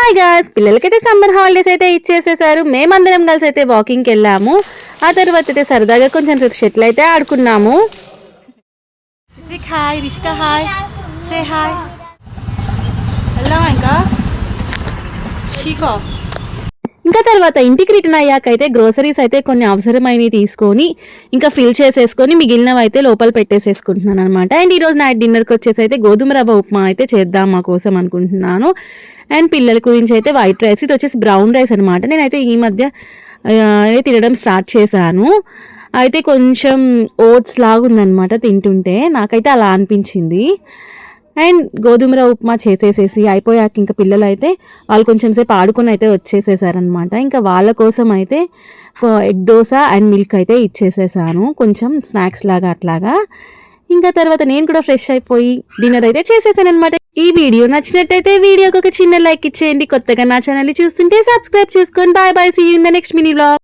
Hi guys, పిల్లలకైతే summer holidays అయితే ఇచ్చేసేసారు. మేమందరం కలిసి అయితే వాకింగ్కి వెళ్ళాము. ఆ తర్వాత అయితే సరదాగా కొంచెం సేపు షటిల్ అయితే ఆడుకున్నాము. Hi Rishka, hi say hi. ఇంకా తర్వాత ఇంటికి రిటర్న్ అయ్యాక అయితే గ్రోసరీస్ అయితే కొన్ని అవసరమైనవి తీసుకొని ఇంకా ఫిల్ చేసేసుకొని మిగిలినవి అయితే లోపల పెట్టేసేసుకుంటున్నాను అనమాట. అండ్ ఈరోజు నైట్ డిన్నర్కి వచ్చేసి అయితే గోధుమ రవ్వ ఉప్మా అయితే చేద్దాం మా కోసం అనుకుంటున్నాను. అండ్ పిల్లల గురించి అయితే వైట్ రైస్, ఇది వచ్చేసి బ్రౌన్ రైస్ అనమాట. నేనైతే ఈ మధ్య తినడం స్టార్ట్ చేశాను. అయితే కొంచెం ఓట్స్ లాగా ఉందనమాట తింటుంటే, నాకైతే అలా అనిపించింది. అండ్ గోధుమ రవ్వ ఉప్మా చేసేసేసి అయిపోయాక ఇంకా పిల్లలు అయితే వాళ్ళు కొంచెం సేపు ఆడుకొని అయితే వచ్చేసేసారనమాట. ఇంకా వాళ్ళ కోసం అయితే ఎగ్ దోశ అండ్ మిల్క్ అయితే ఇచ్చేసేసాను, కొంచెం స్నాక్స్ లాగా అట్లాగా. ఇంకా తర్వాత నేను కూడా ఫ్రెష్ అయిపోయి డిన్నర్ అయితే చేసేసాను అనమాట. ఈ వీడియో నచ్చినట్టయితే వీడియోకి ఒక చిన్న లైక్ ఇచ్చేయండి. కొత్తగా నా ఛానల్ చూస్తుంటే సబ్స్క్రైబ్ చేసుకోండి. Bye bye, see you in the next mini vlog.